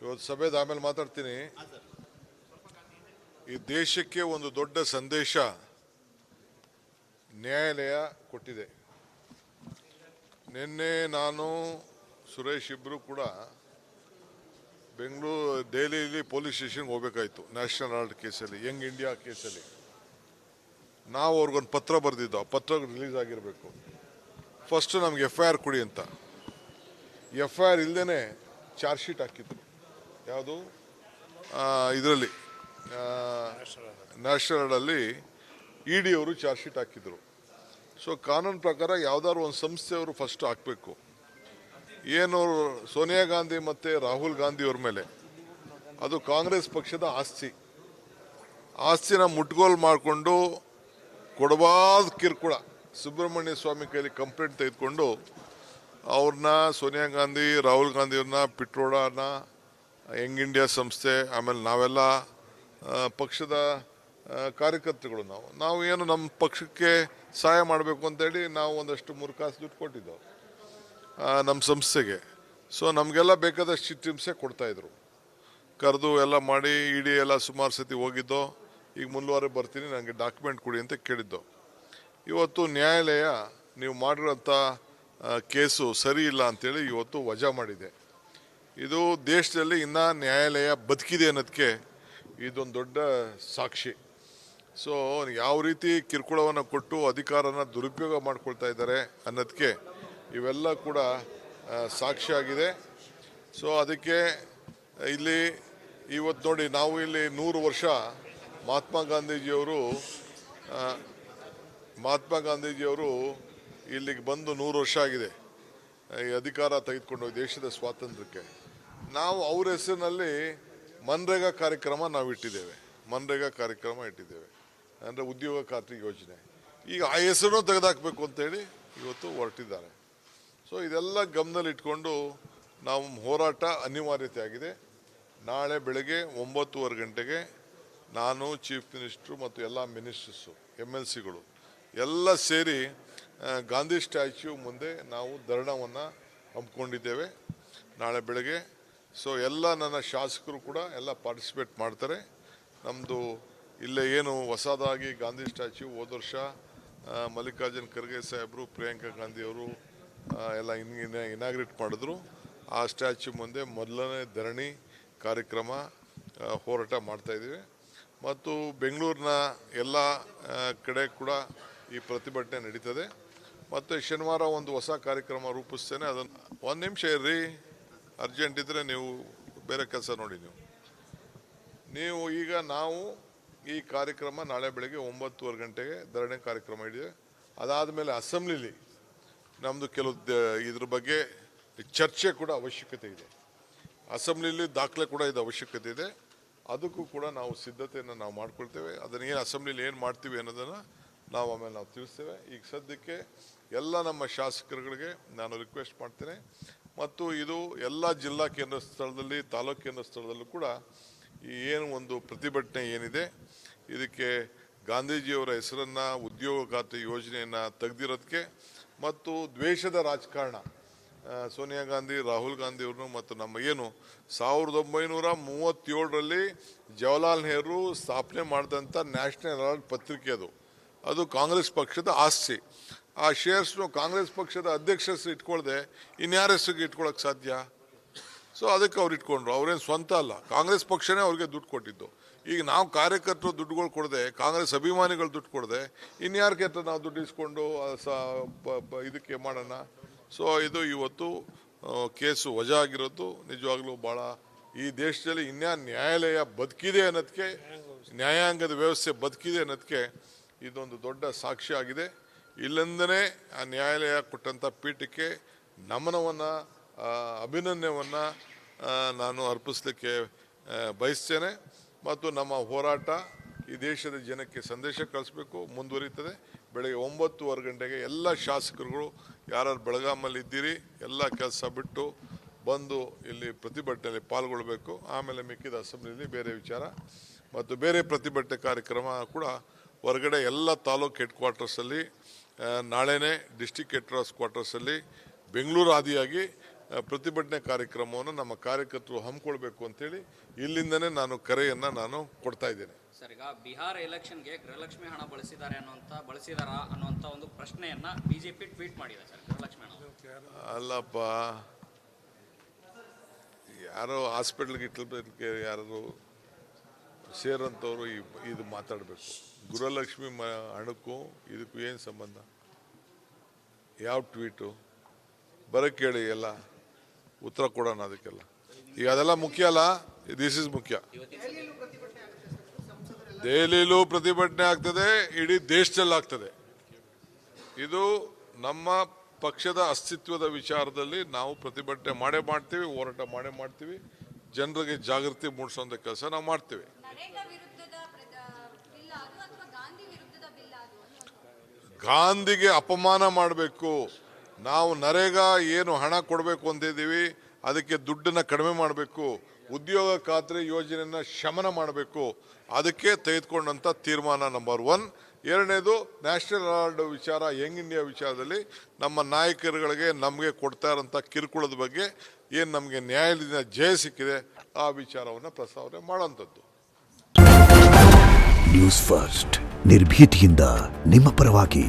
ಇವತ್ತು ಸಭೆದ ಆಮೇಲೆ ಮಾತಾಡ್ತೀನಿ. ಈ ದೇಶಕ್ಕೆ ಒಂದು ದೊಡ್ಡ ಸಂದೇಶ ನ್ಯಾಯಾಲಯ ಕೊಟ್ಟಿದೆ. ನಿನ್ನೆ ನಾನು ಸುರೇಶ್ ಇಬ್ರು ಕೂಡ ಬೆಂಗಳೂರು ದೆಹಲಿಯಲ್ಲಿ ಪೊಲೀಸ್ ಸ್ಟೇಷನ್ಗೆ ಹೋಗಬೇಕಾಯ್ತು. ನ್ಯಾಷನಲ್ ಅವಾರ್ಡ್ ಕೇಸಲ್ಲಿ, ಯಂಗ್ ಇಂಡಿಯಾ ಕೇಸಲ್ಲಿ ನಾವು ಅವ್ರಿಗೊಂದು ಪತ್ರ ಬರೆದಿದ್ದು. ಆ ಪತ್ರ ರಿಲೀಸ್ ಆಗಿರಬೇಕು. ಫಸ್ಟ್ ನಮ್ಗೆ FIR ಕೊಡಿ ಅಂತ. FIR ಇಲ್ಲದೇ ಚಾರ್ಜ್ ಶೀಟ್ ಹಾಕಿದ್ರು. ಯಾವುದು ಇದರಲ್ಲಿ ನ್ಯಾಷನಲ್ ED ಅವರು ಚಾರ್ಜ್ ಶೀಟ್ ಹಾಕಿದ್ರು. ಸೊ ಕಾನೂನು ಪ್ರಕಾರ ಯಾವ್ದಾದ್ರು ಒಂದು ಸಂಸ್ಥೆಯವರು ಫಸ್ಟ್ ಹಾಕಬೇಕು. ಏನು ಸೋನಿಯಾ ಗಾಂಧಿ ಮತ್ತು ರಾಹುಲ್ ಗಾಂಧಿ ಅವ್ರ ಮೇಲೆ ಅದು ಕಾಂಗ್ರೆಸ್ ಪಕ್ಷದ ಆಸ್ತಿನ ಮುಟ್ಗೋಲು ಮಾಡಿಕೊಂಡು ಕೊಡಬಾರ್ದು ಕಿರುಕುಳ ಸುಬ್ರಹ್ಮಣ್ಯ ಸ್ವಾಮಿ ಕೈಲಿ ಕಂಪ್ಲೇಂಟ್ ತೆಗೆದುಕೊಂಡು ಅವ್ರನ್ನ ಸೋನಿಯಾ ಗಾಂಧಿ ರಾಹುಲ್ ಗಾಂಧಿಯವ್ರನ್ನ ಪಿಟ್ರೋಡಾನ ಯಂಗ್ ಇಂಡಿಯಾ ಸಂಸ್ಥೆ ಆಮೇಲೆ ನಾವೆಲ್ಲ ಪಕ್ಷದ ಕಾರ್ಯಕರ್ತರುಗಳು ನಾವು ಏನು ನಮ್ಮ ಪಕ್ಷಕ್ಕೆ ಸಹಾಯ ಮಾಡಬೇಕು ಅಂತೇಳಿ ನಾವು ಒಂದಷ್ಟು 3 ಕಾಸು ದುಡ್ಡು ಕೊಟ್ಟಿದ್ದೆವು ನಮ್ಮ ಸಂಸ್ಥೆಗೆ. ಸೊ ನಮಗೆಲ್ಲ ಬೇಕಾದಷ್ಟು ಚಿತ್ರಹಿಂಸೆ ಕೊಡ್ತಾಯಿದ್ರು. ಕರೆದು ಎಲ್ಲ ಮಾಡಿ ED ಎಲ್ಲ ಸುಮಾರು ಸತಿ ಹೋಗಿದ್ದೋ. ಈಗ ಮುಂದುವರೆ ಬರ್ತೀನಿ, ನನಗೆ ಡಾಕ್ಯುಮೆಂಟ್ ಕೊಡಿ ಅಂತ ಕೇಳಿದ್ದೋ. ಇವತ್ತು ನ್ಯಾಯಾಲಯ ನೀವು ಮಾಡಿರೋಂಥ ಕೇಸು ಸರಿ ಇಲ್ಲ ಅಂತೇಳಿ ಇವತ್ತು ವಜಾ ಮಾಡಿದೆ. ಇದು ದೇಶದಲ್ಲಿ ಇನ್ನೂ ನ್ಯಾಯಾಲಯ ಬದುಕಿದೆ ಅನ್ನೋದಕ್ಕೆ ಇದೊಂದು ದೊಡ್ಡ ಸಾಕ್ಷಿ. ಸೊ ಯಾವ ರೀತಿ ಕಿರುಕುಳವನ್ನು ಕೊಟ್ಟು ಅಧಿಕಾರನ ದುರುಪಯೋಗ ಮಾಡ್ಕೊಳ್ತಾ ಇದ್ದಾರೆ ಅನ್ನೋದಕ್ಕೆ ಇವೆಲ್ಲ ಕೂಡ ಸಾಕ್ಷಿಯಾಗಿದೆ. ಸೊ ಅದಕ್ಕೆ ಇಲ್ಲಿ ಇವತ್ತು ನೋಡಿ, ನಾವು ಇಲ್ಲಿ 100 ವರ್ಷ ಮಹಾತ್ಮ ಗಾಂಧೀಜಿಯವರು ಇಲ್ಲಿಗೆ ಬಂದು 100 ವರ್ಷ ಆಗಿದೆ ಈ ಅಧಿಕಾರ ತೆಗೆದುಕೊಂಡು ದೇಶದ ಸ್ವಾತಂತ್ರ್ಯಕ್ಕೆ. ನಾವು ಅವ್ರ ಹೆಸರಿನಲ್ಲಿ ಮನ್ರೇಗಾ ಕಾರ್ಯಕ್ರಮ ನಾವು ಇಟ್ಟಿದ್ದೇವೆ. ಅಂದರೆ ಉದ್ಯೋಗ ಖಾತ್ರಿ ಯೋಜನೆ. ಈಗ ಆ ಹೆಸರನ್ನು ತೆಗೆದುಹಾಕಬೇಕು ಅಂತೇಳಿ ಇವತ್ತು ಹೊರಟಿದ್ದಾರೆ. ಸೊ ಇದೆಲ್ಲ ಗಮನದಲ್ಲಿ ಇಟ್ಕೊಂಡು ನಾವು ಹೋರಾಟ ಅನಿವಾರ್ಯತೆ ಆಗಿದೆ. ನಾಳೆ ಬೆಳಗ್ಗೆ 9:30 ಗಂಟೆಗೆ ನಾನು ಚೀಫ್ ಮಿನಿಸ್ಟ್ರು ಮತ್ತು ಎಲ್ಲ ಮಿನಿಸ್ಟರ್ಸು MLCಗಳು ಎಲ್ಲ ಸೇರಿ ಗಾಂಧಿ ಸ್ಟ್ಯಾಚ್ಯೂ ಮುಂದೆ ನಾವು ಧರಣವನ್ನು ಹಮ್ಮಿಕೊಂಡಿದ್ದೇವೆ ನಾಳೆ ಬೆಳಗ್ಗೆ. ಸೊ ಎಲ್ಲ ನನ್ನ ಶಾಸಕರು ಕೂಡ ಎಲ್ಲ ಪಾರ್ಟಿಸಿಪೇಟ್ ಮಾಡ್ತಾರೆ. ನಮ್ಮದು ಇಲ್ಲೇ ಏನು ಹೊಸದಾಗಿ ಗಾಂಧಿ ಸ್ಟ್ಯಾಚ್ಯೂ ಹೋದ ವರ್ಷ ಮಲ್ಲಿಕಾರ್ಜುನ್ ಖರ್ಗೆ ಸಾಹೇಬರು, ಪ್ರಿಯಾಂಕಾ ಗಾಂಧಿಯವರು ಎಲ್ಲ ಇನಾಗ್ರೇಟ್ ಮಾಡಿದ್ರು. ಆ ಸ್ಟ್ಯಾಚ್ಯೂ ಮುಂದೆ ಮೊದಲನೇ ಧರಣಿ ಕಾರ್ಯಕ್ರಮ ಹೋರಾಟ ಮಾಡ್ತಾಯಿದ್ದೀವಿ. ಮತ್ತು ಬೆಂಗಳೂರಿನ ಎಲ್ಲ ಕಡೆ ಕೂಡ ಈ ಪ್ರತಿಭಟನೆ ನಡೀತದೆ. ಮತ್ತು ಶನಿವಾರ ಒಂದು ಹೊಸ ಕಾರ್ಯಕ್ರಮ ರೂಪಿಸ್ತೇನೆ. ಅದನ್ನು ಒಂದು ನಿಮಿಷ ಇರ್ರಿ, ಅರ್ಜೆಂಟ್ ಇದ್ದರೆ ನೀವು ಬೇರೆ ಕೆಲಸ ನೋಡಿ. ನೀವು ಈಗ ನಾವು ಈ ಕಾರ್ಯಕ್ರಮ ನಾಳೆ ಬೆಳಗ್ಗೆ 9:30 ಗಂಟೆಗೆ ಧರಣಿ ಕಾರ್ಯಕ್ರಮ ಹಿಡಿದೆ. ಅದಾದಮೇಲೆ ಅಸೆಂಬ್ಲಿಲಿ ನಮ್ಮದು ಕೆಲವು ಇದ್ರ ಬಗ್ಗೆ ಚರ್ಚೆ ಕೂಡ ಅವಶ್ಯಕತೆ ಇದೆ. ಅಸೆಂಬ್ಲಿಲಿ ದಾಖಲೆ ಕೂಡ ಇದು ಅವಶ್ಯಕತೆ ಇದೆ. ಅದಕ್ಕೂ ಕೂಡ ನಾವು ಸಿದ್ಧತೆಯನ್ನು ನಾವು ಮಾಡ್ಕೊಳ್ತೇವೆ. ಅದನ್ನು ಏನು ಅಸೆಂಬ್ಲಿಲಿ ಏನು ಮಾಡ್ತೀವಿ ಅನ್ನೋದನ್ನು ನಾವು ಆಮೇಲೆ ತಿಳಿಸ್ತೇವೆ. ಈಗ ಸದ್ಯಕ್ಕೆ ಎಲ್ಲ ನಮ್ಮ ಶಾಸಕರುಗಳಿಗೆ ನಾನು ರಿಕ್ವೆಸ್ಟ್ ಮಾಡ್ತೇನೆ. ಮತ್ತು ಇದು ಎಲ್ಲ ಜಿಲ್ಲಾ ಕೇಂದ್ರ ಸ್ಥಳದಲ್ಲಿ, ತಾಲೂಕು ಕೇಂದ್ರ ಸ್ಥಳದಲ್ಲೂ ಕೂಡ ಈ ಏನು ಒಂದು ಪ್ರತಿಭಟನೆ ಏನಿದೆ ಇದಕ್ಕೆ ಗಾಂಧೀಜಿಯವರ ಹೆಸರನ್ನು, ಉದ್ಯೋಗ ಖಾತ್ರಿ ಯೋಜನೆಯನ್ನು ತೆಗೆದಿರೋದಕ್ಕೆ ಮತ್ತು ದ್ವೇಷದ ರಾಜಕಾರಣ ಸೋನಿಯಾ ಗಾಂಧಿ, ರಾಹುಲ್ ಗಾಂಧಿ ಅವ್ರನ್ನು ಮತ್ತು ನಮ್ಮ ಏನು 1937ರಲ್ಲಿ ಜವಾಹರ್ಲಾಲ್ ನೆಹರು ಸ್ಥಾಪನೆ ಮಾಡಿದಂಥ ನ್ಯಾಷನಲ್ ಹೆರಾಲ್ಡ್ ಪತ್ರಿಕೆ ಅದು ಕಾಂಗ್ರೆಸ್ ಪಕ್ಷದ ಆಸ್ತಿ. ಆ ಶೇರ್ಸ್ನು ಕಾಂಗ್ರೆಸ್ ಪಕ್ಷದ ಅಧ್ಯಕ್ಷ ಹೆಸರು ಇಟ್ಕೊಳ್ದೆ ಇನ್ಯಾರ ಹೆಸರಿಗೆ ಇಟ್ಕೊಳ್ಳೋಕೆ ಸಾಧ್ಯ? ಸೊ ಅದಕ್ಕೆ ಅವ್ರು ಇಟ್ಕೊಂಡ್ರು. ಅವ್ರೇನು ಸ್ವಂತ ಅಲ್ಲ, ಕಾಂಗ್ರೆಸ್ ಪಕ್ಷನೇ ಅವ್ರಿಗೆ ದುಡ್ಡು ಕೊಟ್ಟಿದ್ದು. ಈಗ ನಾವು ಕಾರ್ಯಕರ್ತರು ದುಡ್ಡುಗಳು ಕೊಡದೆ, ಕಾಂಗ್ರೆಸ್ ಅಭಿಮಾನಿಗಳು ದುಡ್ಡು ಕೊಡದೆ ಇನ್ಯಾರಿಗೆ ಹತ್ರ ನಾವು ದುಡ್ಡು ಇಸ್ಕೊಂಡು ಇದಕ್ಕೆ ಮಾಡೋಣ? ಸೊ ಇದು ಇವತ್ತು ಕೇಸು ವಜಾ ಆಗಿರೋದು ನಿಜವಾಗ್ಲೂ ಭಾಳ ಈ ದೇಶದಲ್ಲಿ ಇನ್ಯಾ ನ್ಯಾಯಾಲಯ ಬದುಕಿದೆ ಅನ್ನೋದಕ್ಕೆ, ನ್ಯಾಯಾಂಗದ ವ್ಯವಸ್ಥೆ ಬದುಕಿದೆ ಅನ್ನೋದಕ್ಕೆ ಇದೊಂದು ದೊಡ್ಡ ಸಾಕ್ಷಿ ಆಗಿದೆ. ಇಲ್ಲಿಂದನೇ ಆ ನ್ಯಾಯಾಲಯ ಕೊಟ್ಟಂಥ ಪೀಠಕ್ಕೆ ನಮನವನ್ನು, ಅಭಿನಂದನೆಯನ್ನು ನಾನು ಅರ್ಪಿಸಲಿಕ್ಕೆ ಬಯಸ್ತೇನೆ. ಮತ್ತು ನಮ್ಮ ಹೋರಾಟ ಈ ದೇಶದ ಜನಕ್ಕೆ ಸಂದೇಶ ಕಳಿಸ್ಬೇಕು, ಮುಂದುವರಿತದೆ. ಬೆಳಗ್ಗೆ 9:30 ಗಂಟೆಗೆ ಎಲ್ಲ ಶಾಸಕರುಗಳು ಯಾರು ಬೆಳಗಾಮಲ್ಲಿ ಇದ್ದೀರಿ ಎಲ್ಲ ಕೆಲಸ ಬಿಟ್ಟು ಬಂದು ಇಲ್ಲಿ ಪ್ರತಿಭಟನೆಯಲ್ಲಿ ಪಾಲ್ಗೊಳ್ಬೇಕು. ಆಮೇಲೆ ಮಿಕ್ಕಿದ ಅಸೆಂಬ್ಲಿಯಲ್ಲಿ ಬೇರೆ ವಿಚಾರ ಮತ್ತು ಬೇರೆ ಪ್ರತಿಭಟನೆ ಕಾರ್ಯಕ್ರಮ ಕೂಡ ಹೊರಗಡೆ ಎಲ್ಲ ತಾಲೂಕು ಹೆಡ್ ಕ್ವಾರ್ಟರ್ಸಲ್ಲಿ ನಾಳೆನೇ ಡಿಸ್ಟಿಕ್ ಹೆಡ್ ಕ್ವಾರ್ಟರ್ಸಲ್ಲಿ ಬೆಂಗಳೂರು ಆದಿಯಾಗಿ ಪ್ರತಿಭಟನೆ ಕಾರ್ಯಕ್ರಮವನ್ನು ನಮ್ಮ ಕಾರ್ಯಕರ್ತರು ಹಮ್ಮಿಕೊಳ್ಬೇಕು ಅಂತೇಳಿ ಇಲ್ಲಿಂದನೇ ನಾನು ಕರೆಯನ್ನು ನಾನು ಕೊಡ್ತಾ ಇದ್ದೇನೆ. ಸರ್, ಈಗ ಬಿಹಾರ ಎಲೆಕ್ಷನ್ಗೆ ಗೃಹಲಕ್ಷ್ಮಿ ಹಣ ಬಳಸಿದಾರಾ ಅನ್ನುವಂಥ ಒಂದು ಪ್ರಶ್ನೆಯನ್ನ ಬಿಜೆಪಿ ಟ್ವೀಟ್ ಮಾಡಿದೆ ಸರ್. ಗೃಹಲಕ್ಷ್ಮಿ ಹಣ ಅಲ್ಲಪ್ಪ, ಯಾರೋ ಹಾಸ್ಪಿಟ್ಲ್ಗೆ ಇಟ್ಲಿಕ್ಕೆ ಯಾರು ಸೇರಂಥವ್ರು ಇದು ಮಾತಾಡಬೇಕು. ಗೃಹಲಕ್ಷ್ಮಿ ಹಣಕ್ಕೂ ಇದಕ್ಕೂ ಏನು ಸಂಬಂಧ? ಯಾವ ಟ್ವೀಟು ಬರೋಕ್ಕೆ ಕೇಳಿ, ಎಲ್ಲ ಉತ್ತರ ಕೊಡೋಣ ಅದಕ್ಕೆಲ್ಲ. ಈಗ ಅದೆಲ್ಲ ಮುಖ್ಯ ಅಲ್ಲ, ದಿಸ್ ಇಸ್ ಮುಖ್ಯ. ದೆಹಲಿಯಲ್ಲೂ ಪ್ರತಿಭಟನೆ ಆಗ್ತದೆ, ಇಡೀ ದೇಶದಲ್ಲಿ ಆಗ್ತದೆ. ಇದು ನಮ್ಮ ಪಕ್ಷದ ಅಸ್ತಿತ್ವದ ವಿಚಾರದಲ್ಲಿ ನಾವು ಪ್ರತಿಭಟನೆ ಮಾಡೇ ಮಾಡ್ತೀವಿ, ಹೋರಾಟ ಮಾಡೇ ಮಾಡ್ತೀವಿ. ಜನರಿಗೆ ಜಾಗೃತಿ ಮೂಡಿಸುವಂಥ ಕೆಲಸ ನಾವು ಮಾಡ್ತೀವಿ. ಗಾಂಧಿಗೆ ಅಪಮಾನ ಮಾಡಬೇಕು. ನಾವು ನರೇಗಾ ಏನು ಹಣ ಕೊಡಬೇಕು ಅಂತಿದ್ದೀವಿ ಅದಕ್ಕೆ ದುಡ್ಡನ್ನು ಕಡಿಮೆ ಮಾಡಬೇಕು, ಉದ್ಯೋಗ ಖಾತ್ರಿ ಯೋಜನೆಯನ್ನು ಶಮನ ಮಾಡಬೇಕು. ಅದಕ್ಕೆ ತೆಗೆದುಕೊಂಡಂಥ ತೀರ್ಮಾನ ನಂಬರ್ 1. ಎರಡನೇದು ನ್ಯಾಷನಲ್ ಅವಾರ್ಡ್ ವಿಚಾರ, ಯಂಗ್ ಇಂಡಿಯಾ ವಿಚಾರದಲ್ಲಿ ನಮ್ಮ ನಾಯಕರುಗಳಿಗೆ ನಮಗೆ ಕೊಡ್ತಾ ಇರೋಂಥ ಕಿರುಕುಳದ ಬಗ್ಗೆ ಏನು ನಮಗೆ ನ್ಯಾಯಾಲಯದಿಂದ ಜಯ ಸಿಕ್ಕಿದೆ ಆ ವಿಚಾರವನ್ನು ಪ್ರಸ್ತಾವನೆ ಮಾಡೋಂಥದ್ದು. ನ್ಯೂಸ್ ಫಸ್ಟ್ ನಿರ್ಭೀತಿಯಿಂದ ನಿಮ್ಮ ಪರವಾಗಿ.